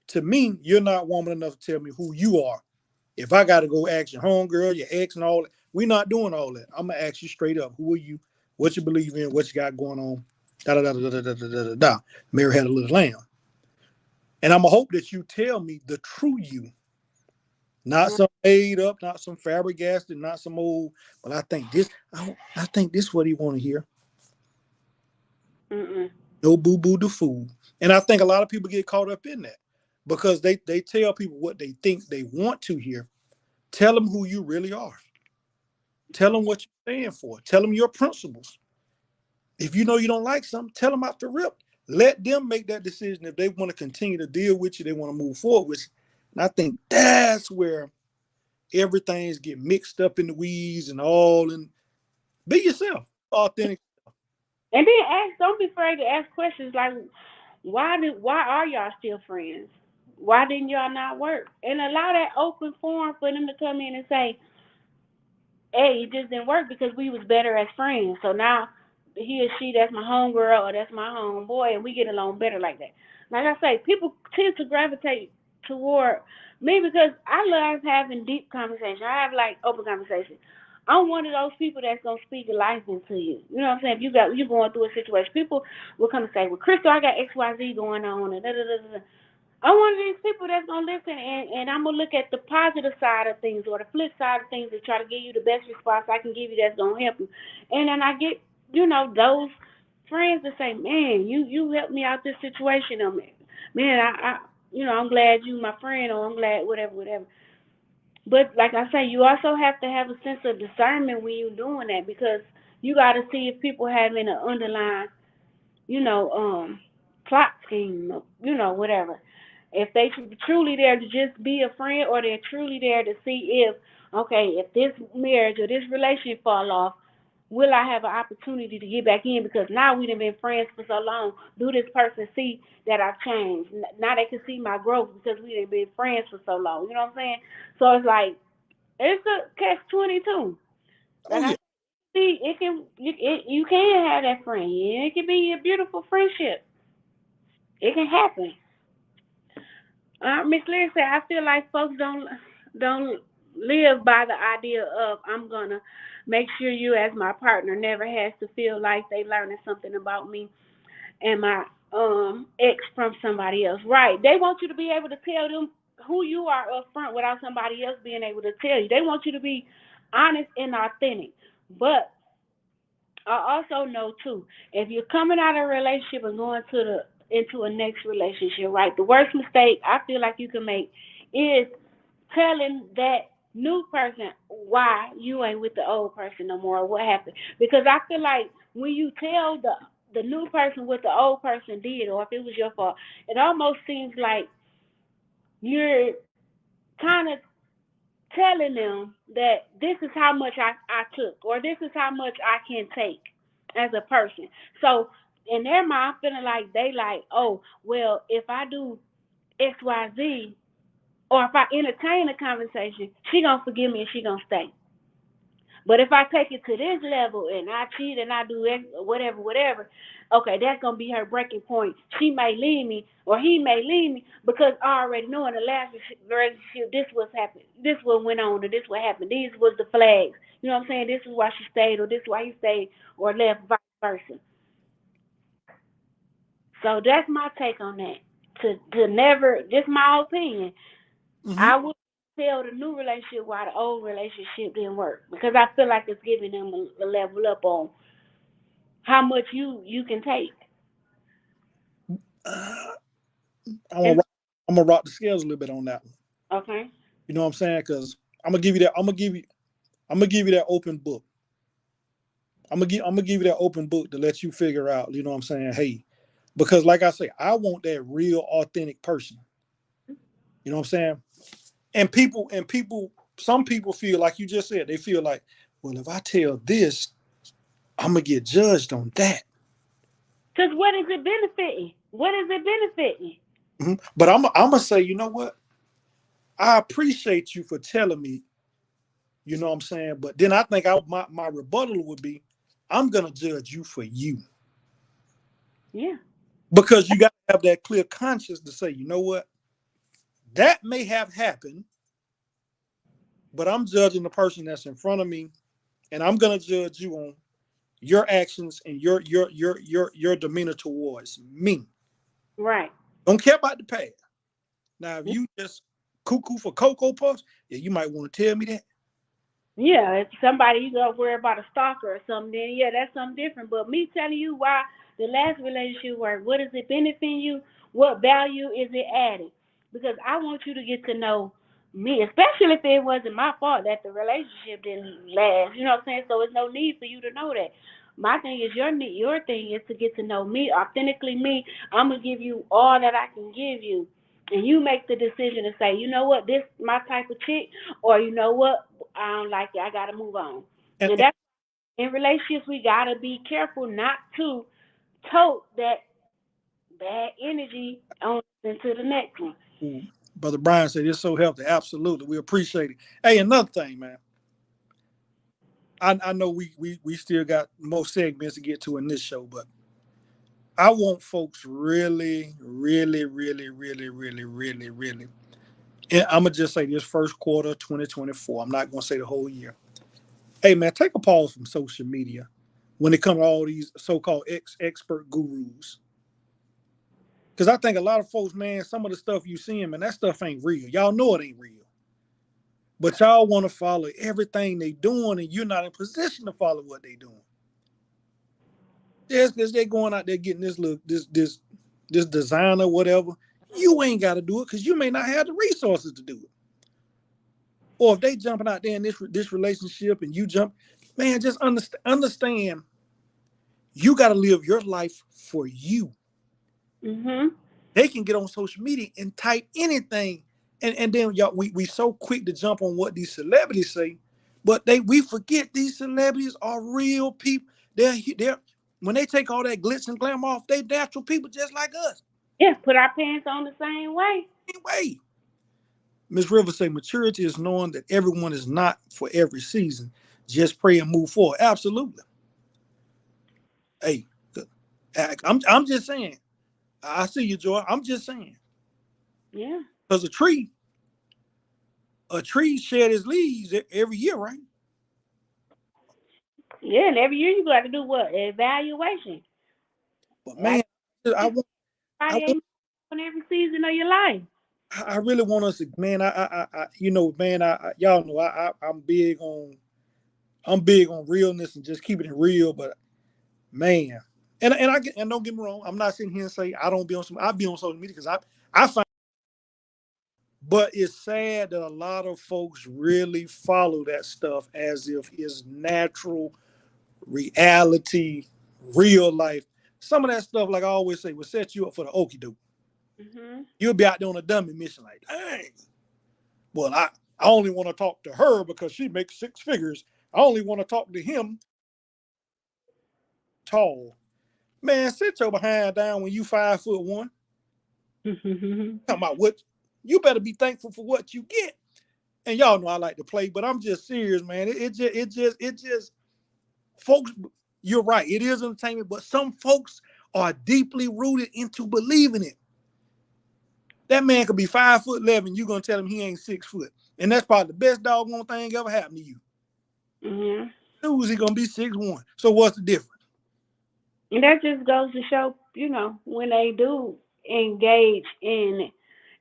B: To me, you're not woman enough to tell me who you are. If I got to go ask your homegirl, your ex, and all that, we're not doing all that. I'm gonna ask you straight up, who are you? What you believe in? What you got going on? Da da da da da da da da. Da. Mary had a little lamb, and I'm gonna hope that you tell me the true you, not some made up, not some fabricated, not some old. But I think this. I think this is what he want to hear.
A: Mm-mm.
B: No boo boo the fool. And I think a lot of people get caught up in that because they tell people what they think they want to hear. Tell them who you really are. Tell them what you stand for. Tell them your principles. If you know you don't like something, tell them off the rip. Let them make that decision if they want to continue to deal with you, they want to move forward with you. And I think that's where everything's get mixed up in the weeds and all. And be yourself, authentic.
A: And then ask. Don't be afraid to ask questions like, why are y'all still friends? Why didn't y'all not work? And allow that open forum for them to come in and say, hey, it just didn't work because we was better as friends. So now he or she, that's my homegirl or that's my homeboy, and we get along better like that. Like I say, people tend to gravitate toward me because I love having deep conversations. I have like open conversations. I'm one of those people that's gonna speak life into you. You know what I'm saying? If you going through a situation, people will come and say, "Well, Crystal, I got X Y Z going on," and da da da da. I'm one of these people that's gonna listen and I'm gonna look at the positive side of things or the flip side of things and try to give you the best response I can give you that's gonna help you. And then I get, those friends that say, man, you helped me out this situation. Man, I'm glad you my friend or I'm glad whatever, whatever. But like I say, you also have to have a sense of discernment when you're doing that because you got to see if people having an underlying you know, plot scheme, whatever. If they truly there to just be a friend, or they're truly there to see if, okay, if this marriage or this relationship fall off, will I have an opportunity to get back in? Because now we've been friends for so long. Do this person see that I've changed? Now they can see my growth because we've been friends for so long. You know what I'm saying? So it's like it's a catch 22.
B: Oh
A: Like I
B: yeah.
A: see, you can have that friend. Yeah, it can be a beautiful friendship. It can happen. Miss Leary said, I feel like folks don't live by the idea of I'm gonna make sure you as my partner never has to feel like they learning something about me and my ex from somebody else. Right. They want you to be able to tell them who you are up front without somebody else being able to tell you. They want you to be honest and authentic. But I also know too, if you're coming out of a relationship and going into a next relationship, right? The worst mistake I feel like you can make is telling that new person why you ain't with the old person no more or what happened. Because I feel like when you tell the new person what the old person did or if it was your fault, it almost seems like you're kind of telling them that this is how much I took or this is how much I can take as a person. So in their mind, feeling like they like, oh, well, if I do XYZ or if I entertain a conversation, she gonna forgive me and she gonna stay. But if I take it to this level and I cheat and I do whatever, whatever, okay, that's gonna be her breaking point. She may leave me or he may leave me because I already know in the last relationship this was happened, this what went on, or this what happened. These was the flags. You know what I'm saying? This is why she stayed, or this is why he stayed, or left, vice versa. So that's my take on that. To never, just my opinion.
B: Hmm.
A: I would. tell the new relationship why the old relationship didn't work, because I feel like it's giving them a level up on how much you can take.
B: Uh, I'm gonna
A: And
B: rock, I'm gonna rock the scales a little bit on that one.
A: okay,
B: You know what I'm saying? Because I'm gonna give you that. I'm gonna give you that open book. I'm gonna give you that open book to let you figure out. You know what I'm saying? Hey, because like I say, I want that real, authentic person. You know what I'm saying? And people, some people feel like you just said. They feel like, well, if I tell this, I'm gonna get judged on that.
A: because what is it benefiting? What is it benefiting?
B: But I'm gonna say, you know what? I appreciate you for telling me. You know what I'm saying? But then I think my rebuttal would be, I'm gonna judge you for you
A: Yeah,
B: because you got to have that clear conscience to say, you know what? That may have happened, but I'm judging the person that's in front of me, and I'm gonna judge you on your actions and your demeanor towards me.
A: right.
B: Don't care about the past. Now, if you just cuckoo for cocoa puffs, yeah, you might want to tell me that.
A: Yeah, if somebody you gonna worry about a stalker or something, then yeah, that's something different. But me telling you why the last relationship worked, what is it benefiting you? What value is it adding? Because I want you to get to know me, especially if it wasn't my fault that the relationship didn't last. You know what I'm saying? So there's no need for you to know that. My thing is your thing is to get to know me, authentically me. I'm gonna give you all that I can give you, and you make the decision to say, you know what, this my type of chick, or you know what, I don't like it. I gotta move on.
B: And,
A: And that's in relationships we gotta be careful not to tote that bad energy on into the next one.
B: and Brother Brian said it's so healthy. Absolutely, we appreciate it. Hey, another thing, man. I know we still got more segments to get to in this show, but I want folks really, really, really, really, really, really, really. And I'm gonna just say this first quarter 2024. I'm not gonna say the whole year. Hey man, take a pause from social media when it comes to all these so-called expert gurus. Because I think a lot of folks, man, some of the stuff you seeing, man, that stuff ain't real. Y'all know it ain't real. But y'all want to follow everything they doing, and you're not in position to follow what they doing. Just because they're going out there getting this look, this designer, whatever, you ain't got to do it because you may not have the resources to do it. Or if they jumping out there in this relationship and you jump, man, just understand you got to live your life for you.
A: Mhm.
B: They can get on social media and type anything, and then y'all we so quick to jump on what these celebrities say, but we forget these celebrities are real people. They're when they take all that glitz and glam off, they natural people just like us.
A: Yeah, put our pants on the same way.
B: Anyway, Miss Rivers say maturity is knowing that everyone is not for every season. Just pray and move forward. Absolutely. Hey, I'm just saying. I see you, Joy. I'm just saying.
A: Yeah.
B: Because a tree shed its leaves every year, right?
A: Yeah, and every year you got to do what? Evaluation.
B: But man,
A: Like
B: I want, I
A: everybody
B: want,
A: ain't on every season of your life.
B: I really want us to, man. You know, man. Y'all know, I'm big on realness and just keeping it real. But man, and don't get me wrong, I'm not sitting here and say I don't be on some. I be on social media because I find, but it's sad that a lot of folks really follow that stuff as if it's natural reality, real life. Some of that stuff, like I always say, will set you up for the okie doke.
A: Mhm.
B: You'll be out there on a dummy mission, like, dang. Well, I only want to talk to her because she makes six figures. I only want to talk to him tall. Man, sit your behind down when you 5'1". Talking about what you better be thankful for what you get. And y'all know I like to play, but I'm just serious, man. It just folks, you're right. It is entertainment, but some folks are deeply rooted into believing it. That man could be 5'11". You gonna tell him he ain't 6 foot, and that's probably the best doggone thing ever happened to you.
A: Mhm.
B: Who's he gonna be 6'1"? So what's the difference?
A: And that just goes to show, when they do engage in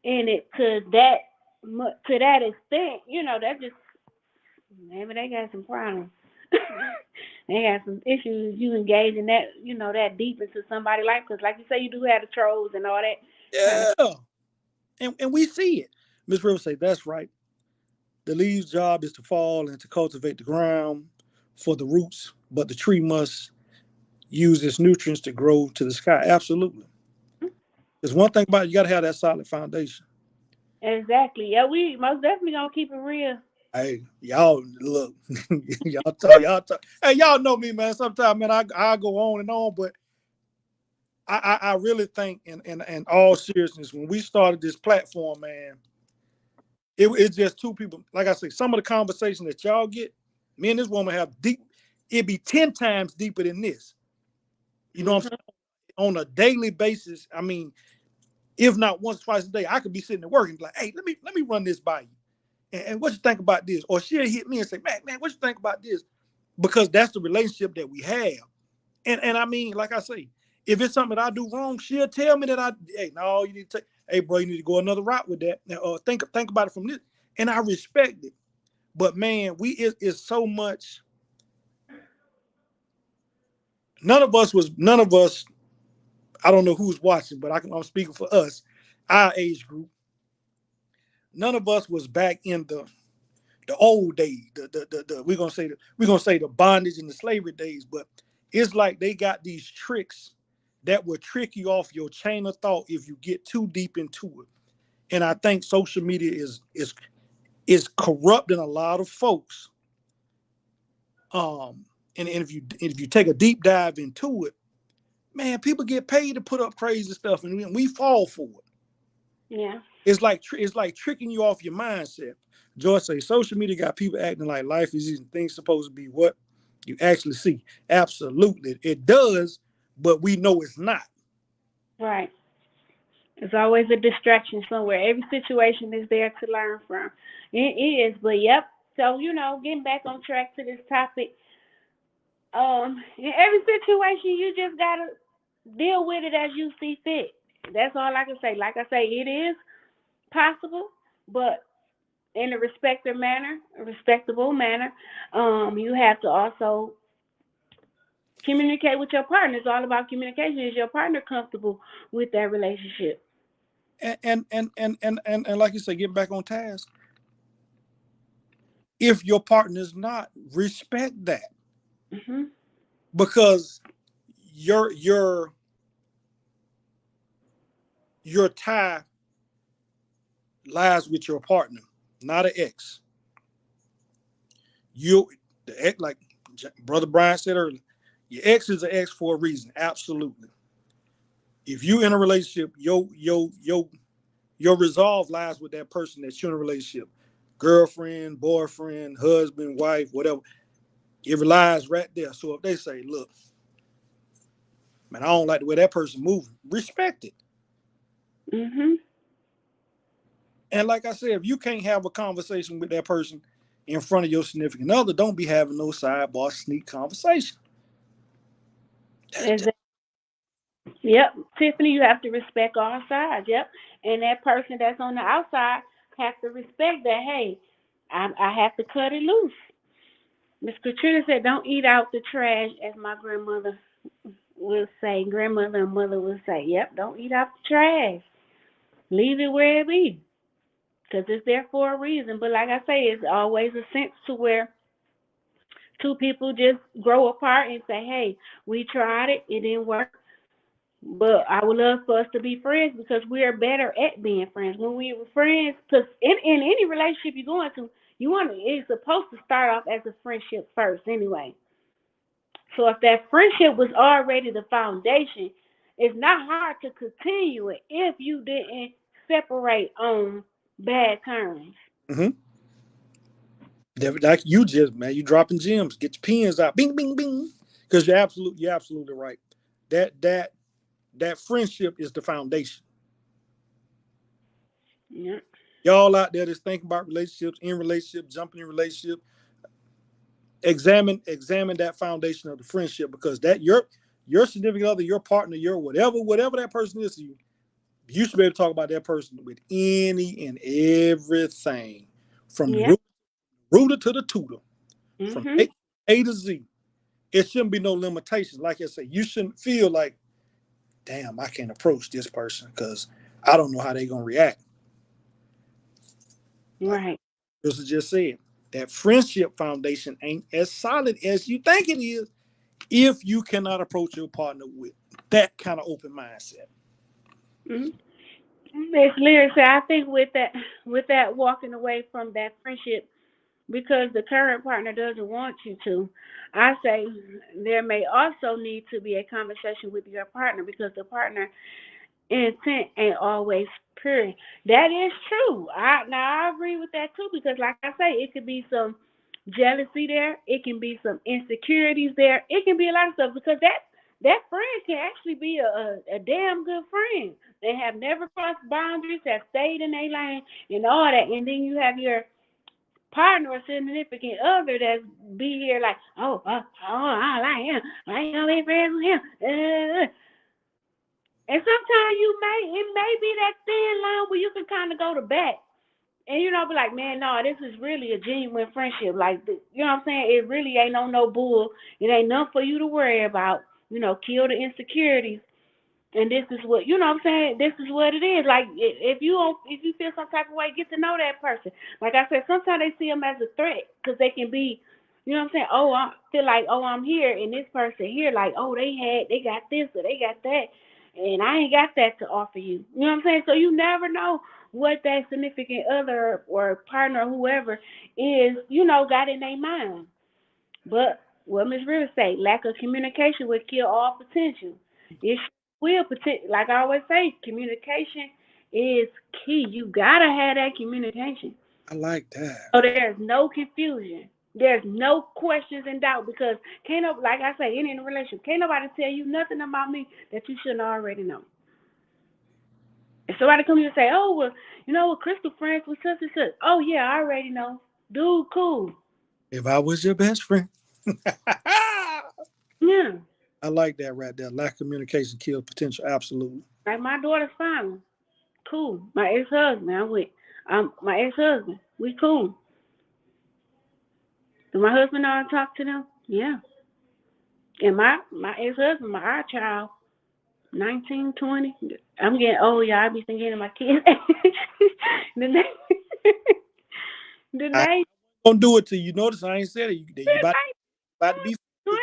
A: it to that to that extent, that just maybe they got some problems. They got some issues. You engage in that, that deep into somebody's life, because, like you say, you do have the trolls and all that kind of.
B: Yeah. And we see it. Miss Rivers say, that's right. The leaves' job is to fall and to cultivate the ground for the roots, but the tree must use its nutrients to grow to the sky. Absolutely. There's one thing about it, you got to have that solid foundation.
A: Exactly. Yeah, we most definitely gonna keep it real.
B: Hey, y'all look, y'all talk. Hey, y'all know me, man. Sometimes, man, I go on and on, but I really think, in all seriousness, when we started this platform, man, it's just two people. Like I say, some of the conversation that y'all get, me and this woman have deep. It'd be 10 times deeper than this. You know what I'm
A: Mhm.
B: saying? On a daily basis. I mean, if not once, twice a day, I could be sitting there working, like, hey, let me run this by you. And what you think about this? Or she'll hit me and say, man, what you think about this? Because that's the relationship that we have. And I mean, like I say, if it's something that I do wrong, she'll tell me that hey, no, you need to take, hey, bro, you need to go another route with that. Or think about it from this. And I respect it. But man, it's so much. None of us, I don't know who's watching, but I'm speaking for us, our age group. None of us was back in the old days. We're gonna say the bondage and the slavery days, but it's like they got these tricks that will trick you off your chain of thought if you get too deep into it. And I think social media is corrupting a lot of folks. And if you take a deep dive into it, man, people get paid to put up crazy stuff, and we fall for it.
A: Yeah.
B: It's like tricking you off your mindset. George say social media got people acting like life is easy. Things supposed to be what you actually see. Absolutely, it does, but we know it's not.
A: Right. There's always a distraction somewhere. Every situation is there to learn from. It is, but yep. So getting back on track to this topic. In every situation, you just gotta deal with it as you see fit. That's all I can say. Like I say, it is possible, but in a respectable manner. You have to also communicate with your partner. It's all about communication. Is your partner comfortable with that relationship?
B: And like you say, get back on task. If your partner's not, respect that,
A: Mhm.
B: because your tie lies with your partner, not an ex. You the ex, like Brother Brian said earlier, your ex is an ex for a reason. Absolutely. If you in a relationship, your resolve lies with that person that you're in a relationship. Girlfriend, boyfriend, husband, wife, whatever. It lies right there. So if they say, look, man, I don't like the way that person moving, respect it.
A: Mhm.
B: And like I said, if you can't have a conversation with that person in front of your significant other, don't be having no sidebar sneak conversation.
A: Exactly. Yep, Tiffany, you have to respect all sides. Yep, and that person that's on the outside has to respect that. Hey, I have to cut it loose. Miss Katrina said, "Don't eat out the trash," as my grandmother will say. Grandmother and mother will say, "Yep, don't eat out the trash. Leave it where it be, 'cause it's there for a reason." But like I say, it's always a sense to where two people just grow apart and say, "Hey, we tried it, it didn't work. But I would love for us to be friends because we are better at being friends. When we were friends, because in any relationship you go into, it's supposed to start off as a friendship first anyway. So if that friendship was already the foundation, it's not hard to continue it if you didn't separate on bad terms.
B: Mm-hmm. Like you just, man, you dropping gems. Get your pens out. Bing, bing, bing. Because you're absolutely right. That that that friendship is the foundation.
A: Yeah.
B: Y'all out there that's thinking about relationships, in relationship, jumping in relationship, examine that foundation of the friendship, because that your significant other, your partner, your whatever that person is to you, You should be able to talk about that person with any and everything, from the
A: Yeah.
B: rooter to the tutor, from
A: Mhm.
B: A to Z. It shouldn't be no limitations. Like I say, you shouldn't feel like, damn, I can't approach this person because I don't know how they're gonna react. Like
A: Right.
B: Chris just said, that friendship foundation ain't as solid as you think it is if you cannot approach your partner with that kind of open mindset.
A: Mhm. Miss Leary said, I think with that walking away from that friendship because the current partner doesn't want you to, I say there may also need to be a conversation with your partner because the partner intent ain't always pure. That is true. I agree with that too because like I say, it could be some jealousy there, it can be some insecurities there, it can be a lot of stuff because that friend can actually be a damn good friend. They have never crossed boundaries, have stayed in their lane and all that, and then you have your partner or significant other that's be here like, I like him. I ain't gonna be friends with him. And sometimes it may be that thin line where you can kind of go to bat. And be like, man, no, this is really a genuine friendship. Like, you know what I'm saying? It really ain't no bull. It ain't nothing for you to worry about. Kill the insecurities. And this is what what I'm saying. This is what it is. Like if you feel some type of way, get to know that person. Like I said, sometimes they see them as a threat because they can be, what I'm saying. Oh, I feel like I'm here, and this person here, like they got this or they got that, and I ain't got that to offer you. You know what I'm saying? So you never know what that significant other or partner or whoever is, got in their mind. But what Ms. Rivers say, lack of communication will kill all potential. It will potential. Like I always say, communication is key. You gotta have that communication.
B: I like that.
A: So there's no confusion. There's no questions and doubt because can't no, like I say, in a relationship, can't nobody tell you nothing about me that you shouldn't already know. If somebody come here and say, oh well, Crystal friends with such and such. Oh yeah, I already know. Dude, cool.
B: If I was your best friend. I
A: Yeah.
B: like that right there. Lack of communication kills potential. Absolutely.
A: Like my daughter's fine. Cool. My ex husband, I'm with. My ex husband. We cool. Do my husband know how to talk to them? Yeah. And my ex husband, our child, 19, 20. I'm getting old, y'all. I be thinking of my kids. the name, the
B: I
A: name,
B: gonna do it to you. Notice I ain't said it. You about to be
A: 20.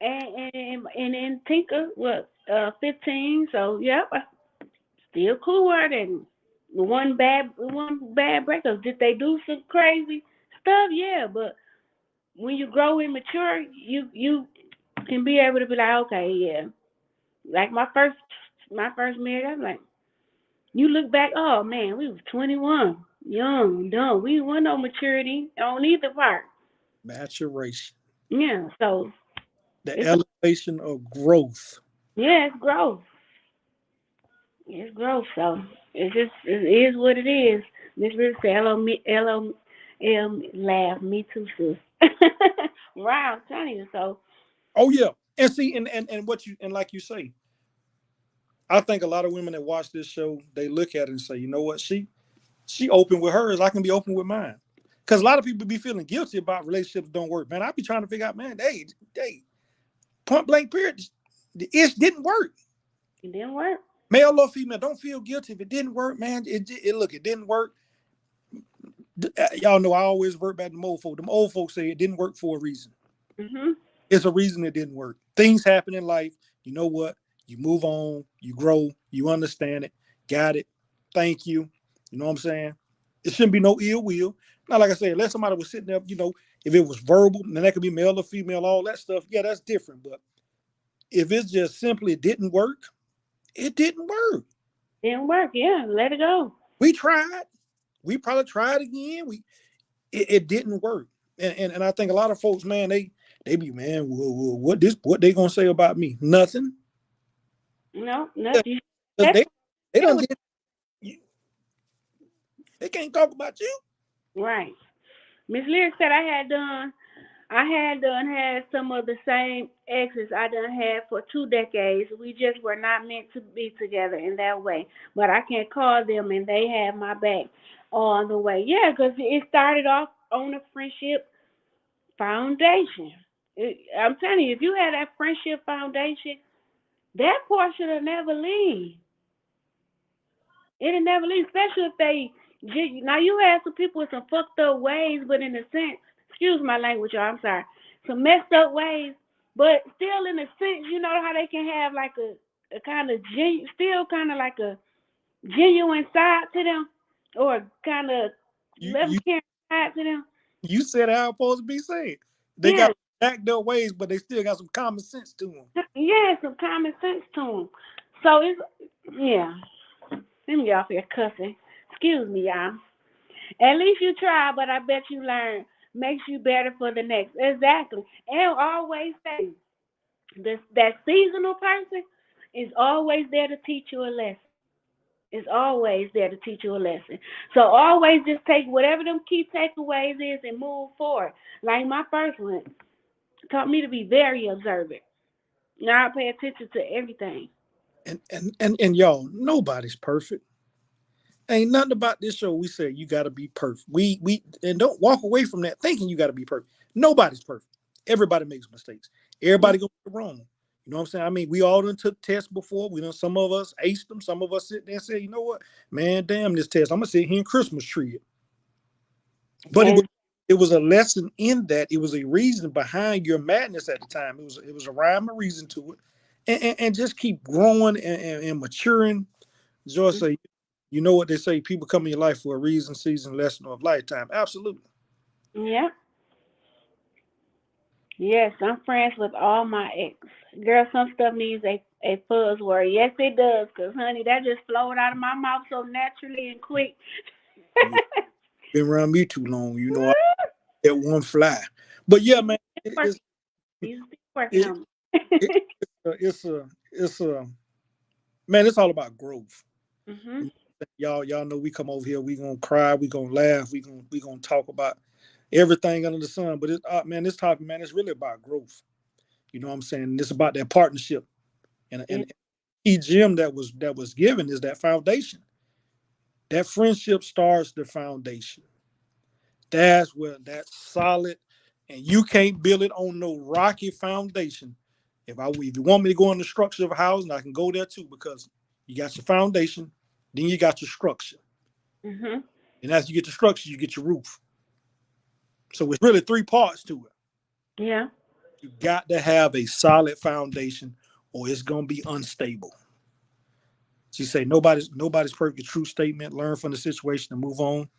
A: And then Tinker, what, 15. So yep, I still cool with her. And one bad breakup. Did they do some crazy stuff? Yeah, but when you grow and mature, you can be able to be like, okay, yeah. Like my first marriage, I'm like, you look back, oh man, we was 21, young, dumb. We wasn't no maturity on either part.
B: maturation.
A: Yeah, so
B: The
A: it's
B: elevation of growth.
A: yeah, it's growth. It's growth. So it is what it is. Miss Rick said, LOL, laugh, me too, sis. Wow, I'm telling you. So
B: Oh yeah. And see, and what you and like you say, I think a lot of women that watch this show, they look at it and say, you know what, she open with hers, I can be open with mine. Because a lot of people be feeling guilty about relationships don't work. Man, I be trying to figure out, man, they point blank period, the ish didn't work.
A: it didn't work.
B: Male or female, don't feel guilty if it didn't work, man. It didn't work. Y'all know I always work back to them old folks. Them old folks say it didn't work for a reason.
A: Mhm.
B: It's a reason it didn't work. Things happen in life. You know what? You move on, you grow, you understand it, got it. Thank you. You know what I'm saying? It shouldn't be no ill will. Now, like I said, unless somebody was sitting there, if it was verbal, then that could be male or female, all that stuff. Yeah, that's different. But if it's just simply didn't work, it didn't work.
A: Didn't work. Yeah, let it go.
B: We tried. We probably tried again. It didn't work. And I think a lot of folks, man, they be, man, what they gonna say about me? Nothing.
A: No, nothing.
B: Because
A: That's
B: they
A: it
B: don't
A: was
B: did they can't talk about you.
A: right. Miss Lyric said I had done. I had some of the same exes I done had for 2 decades. We just were not meant to be together in that way. But I can call them and they had my back all the way. Yeah, 'cause it started off on a friendship foundation. I'm telling you, if you had that friendship foundation, that portion will never leave. It'll never leave, especially if they. Now you have some people with some fucked up ways, but in a sense, excuse my language, y'all. I'm sorry. Some messed up ways, but still in a sense, you know how they can have like a kind of still kind of like a genuine side to them, or kind of
B: You
A: love
B: you
A: caring side to them.
B: you said how it's supposed to be said. They
A: Yeah,
B: got backed up ways, but they still got some common sense to them.
A: yeah, some common sense to them. So it's yeah. Let me get off here cussing. Excuse me, y'all. At least you try, but I bet you learn. Makes you better for the next. Exactly. And always say this that seasonal person is always there to teach you a lesson. Is always there to teach you a lesson. So always just take whatever them key takeaways is and move forward. Like my first one taught me to be very observant. Now I pay attention to everything.
B: And y'all, nobody's perfect. Ain't nothing about this show we say you got to be perfect. We and don't walk away from that thinking you got to be perfect. Nobody's perfect. Everybody makes mistakes. Everybody goes wrong. You know what I'm saying? I mean, we all done took tests before. We done, some of us aced them. Some of us sit there and say, you know what, man, damn this test. I'm gonna sit here and Christmas tree it. But
A: And
B: it was a lesson in that. It was a reason behind your madness at the time. It was a rhyme or reason to it, and just keep growing and maturing. Joy say, you know what they say, people come in your life for a reason, season, lesson, or a lifetime. Absolutely.
A: yeah, yes, I'm friends with all my ex. Girl, some stuff needs a fuzz word. Yes, it does, because, honey, that just flowed out of my mouth so naturally and quick.
B: You been around me too long, you know I get one fly. But yeah,
A: He's
B: man,
A: still
B: it's
A: working. He's still working
B: it,
A: on
B: it,
A: me.
B: it's a man, it's all about growth.
A: Mhm.
B: You know, y'all know we come over here, we gonna cry, we gonna laugh, we gonna talk about everything under the sun. But it's man, this topic, man, it's really about growth. You know what I'm saying? It's about that partnership. And
A: Yeah.
B: key gem that was given is that foundation. That friendship starts the foundation. That's where that's solid, and you can't build it on no rocky foundation. If you want me to go in the structure of a house, and I can go there too, because you got your foundation, then you got your structure,
A: Mhm.
B: and as you get the structure, you get your roof. So it's really three parts to it.
A: Yeah.
B: You got to have a solid foundation, or it's gonna be unstable. She say nobody's perfect. True statement. Learn from the situation and move on,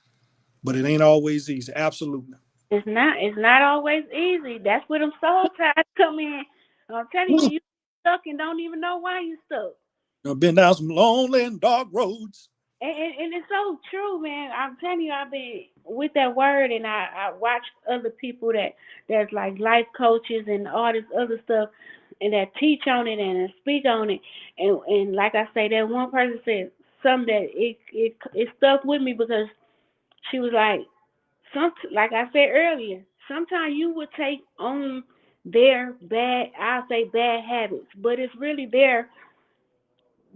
B: but it ain't always easy. Absolutely.
A: It's not always easy. That's where them soul ties come in. I'm telling you,
B: I've
A: you stuck and don't even know why you stuck.
B: been down some lonely and dark roads.
A: And it's so true, man. I'm telling you, I've been with that word, and I watch other people that's like life coaches and all this other stuff, and that teach on it and speak on it, and like I say, that one person said something that it stuck with me because she was like I said earlier, sometimes you would take on their I'll say bad habits, but it's really their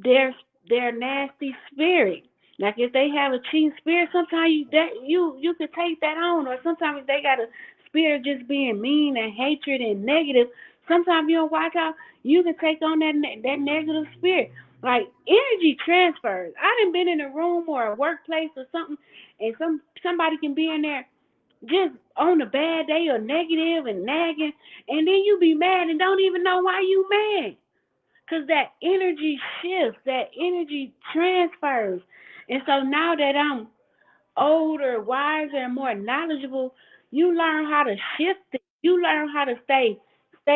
A: their nasty spirit. Like if they have a cheating spirit, sometimes you could take that on, or sometimes if they got a spirit just being mean and hatred and negative. Sometimes you don't watch out, you can take on that negative spirit. Like energy transfers. I done been in a room or a workplace or something, and somebody can be in there just on a bad day or negative and nagging, and then you be mad and don't even know why you mad. Because that energy shifts, that energy transfers. And so now that I'm older, wiser, and more knowledgeable, you learn how to shift it. You learn how to stay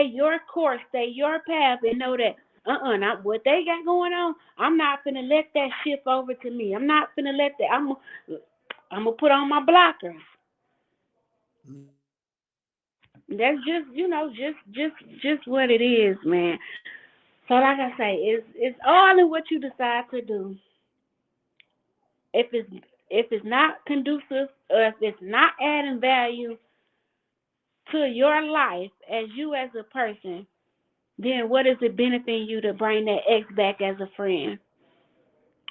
A: your course, stay your path, and know that not what they got going on. I'm not gonna let that shift over to me. I'm not gonna let that. I'm gonna put on my blockers. That's just just what it is, man. So like I say, it's all in what you decide to do. If it's not conducive or if it's not adding value to your life as you as a person, then what is it benefiting you to bring that ex back as a friend?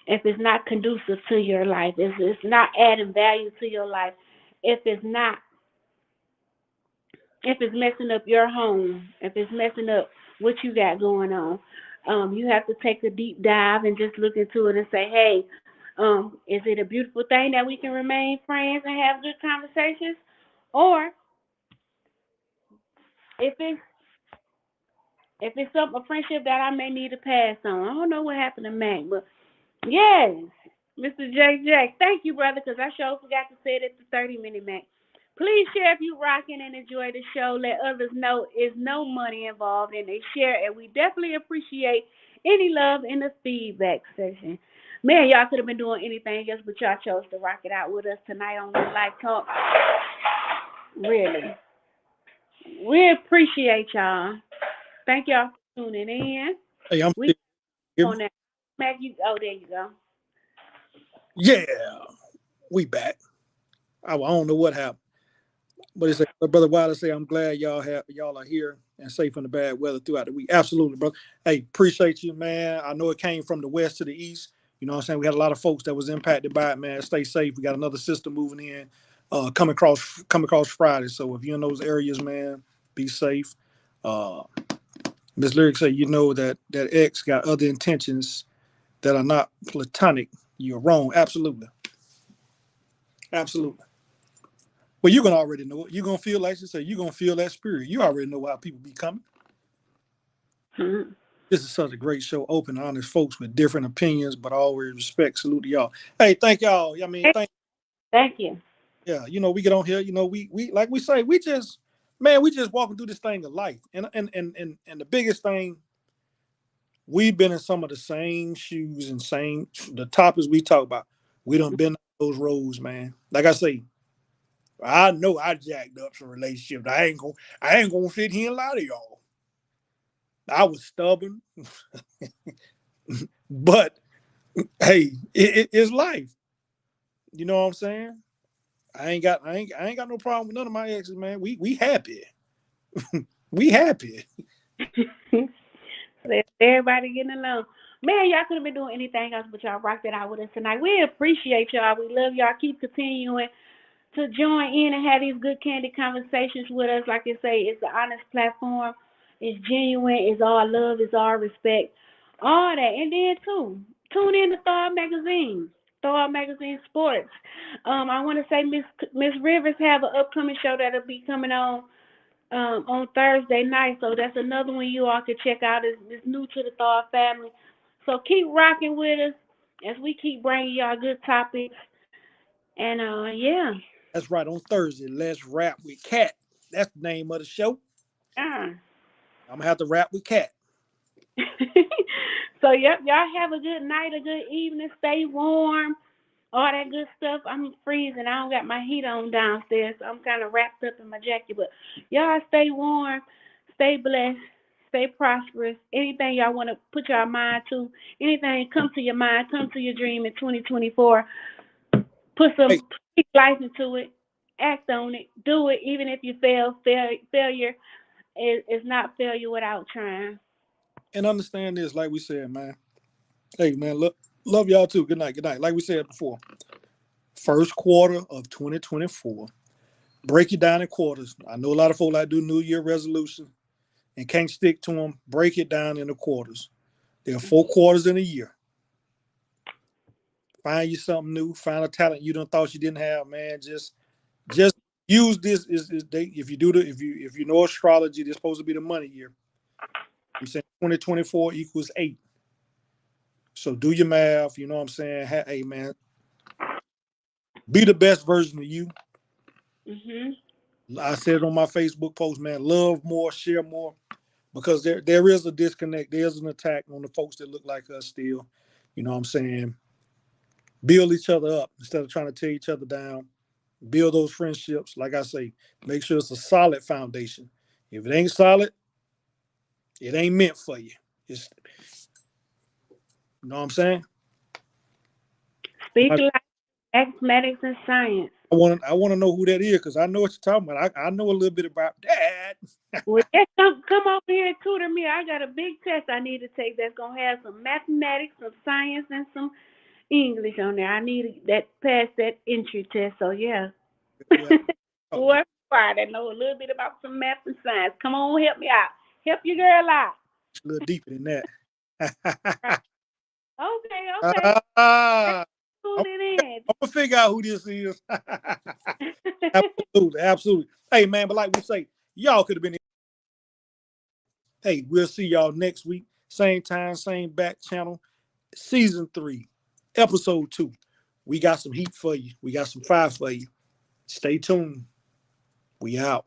A: If it's not conducive to your life, if it's not adding value to your life, if it's not, if it's messing up your home, if it's messing up what you got going on, you have to take a deep dive and just look into it and say, hey, is it a beautiful thing that we can remain friends and have good conversations? Or if it's a friendship that I may need to pass on. I don't know what happened to Mac, but yes, Mr. J J, thank you, brother, because I sure forgot to say it at the 30-minute Mac. Please share if you rocking and enjoy the show. Let others know there's no money involved, and they share, and we definitely appreciate any love in the feedback section. Man, y'all could have been doing anything else, but y'all chose to rock it out with us tonight on the Life Talk. Really, we appreciate y'all. Thank y'all for tuning in.
B: Hey, I'm
A: We
B: still here.
A: on that. Mac, you, oh, there you go.
B: Yeah, we back. I don't know what happened. But it's like Brother Wilder say, I'm glad y'all are here and safe in the bad weather throughout the week. Absolutely, brother. Hey, appreciate you, man. I know it came from the west to the east. You know what I'm saying? We had a lot of folks that was impacted by it, man. Stay safe. We got another system moving in, coming across Friday. So if you're in those areas, man, be safe. Uh Miss Lyric say, you know that X got other intentions that are not platonic. You're wrong. Absolutely. Absolutely. Well, you're gonna already know it. You're gonna feel like you say, you're gonna feel that spirit. You already know how people be coming.
A: Mhm.
B: This is such a great show, open, honest folks with different opinions, but always respect. Salute to y'all. Hey, thank y'all. I mean,
A: Hey,
B: thank
A: thank you.
B: yeah. We get on here. We like we say, we just man, we just walking through this thing of life. And the biggest thing, we've been in some of the same shoes and same the topics we talk about. We done been those roads, man. Like I say, I know I jacked up some relationships. I ain't gonna sit here and lie to y'all. I was stubborn, but hey, it's life. You know what I'm saying? I ain't got no problem with none of my exes, man. We happy. We happy.
A: So everybody getting along. Man, y'all could have been doing anything else, but y'all rocked it out with us tonight. We appreciate y'all. We love y'all. Keep continuing to join in and have these good candid conversations with us. Like I say, it's an honest platform. It's genuine. It's all love. It's all respect. All that. And then too, tune in to Thawed Magazine. Thawed Magazine Sports. I want to say Miss Rivers have an upcoming show that'll be coming on Thursday night. So that's another one you all can check out. It's new to the Thawed family. So keep rocking with us as we keep bringing y'all good topics. And yeah.
B: That's right. On Thursday, let's rap with Cat. That's the name of the show.
A: Uh.
B: I'm gonna have to rap with Cat.
A: So yep, y'all have a good night, a good evening, stay warm, all that good stuff. I'm freezing. I don't got my heat on downstairs, so I'm kind of wrapped up in my jacket. But y'all stay warm, stay blessed, stay prosperous. Anything y'all want to put your mind to, anything come to your mind, come to your dream in 2024. Put
B: Hey,
A: some speak life into it, act on it, do it. Even if you fail, failure is not failure without trying.
B: and understand this, like we said, man. Hey, man, look, love y'all too. Good night. Good night. Like we said before, first quarter of 2024. Break it down in quarters. I know a lot of folks like do New Year resolutions and can't stick to them. Break it down into quarters. There are 4 quarters in a year. Find you something new. Find a talent you don't thought you didn't have, man. Just use this. Is they if you do the if you know astrology, this supposed to be the money year. I'm saying 2024 equals 8. So do your math. You know what I'm saying? Hey man, be the best version of you.
A: Mhm.
B: I said it on my Facebook post, man. Love more, share more, because there is a disconnect. There's an attack on the folks that look like us still. You know what I'm saying? Build each other up instead of trying to tear each other down. Build those friendships. Like I say, make sure it's a solid foundation. If it ain't solid, it ain't meant for you. It's you know what I'm saying?
A: Speak life, mathematics, and science.
B: I want to know who that is because I know what you're talking about. I know a little bit about that.
A: Well, just come over here and tutor me. I got a big test I need to take that's gonna have some mathematics, some science, and some English on there. I need that pass that entry test. So yeah.
B: Yeah, oh,
A: Whoever you are that know a little bit about some math and science, come on, help me out. Help your girl out.
B: it's a little deeper than that.
A: Right. Okay, okay. Let's
B: Ah, I'm,
A: tune it
B: I'm gonna figure out who this is.
A: in.
B: Absolutely, absolutely. Hey man, but like we say, y'all could have been. Hey, we'll see y'all next week. Same time, same back channel. Season 3, episode 2. We got some heat for you. We got some fire for you. Stay tuned. We out.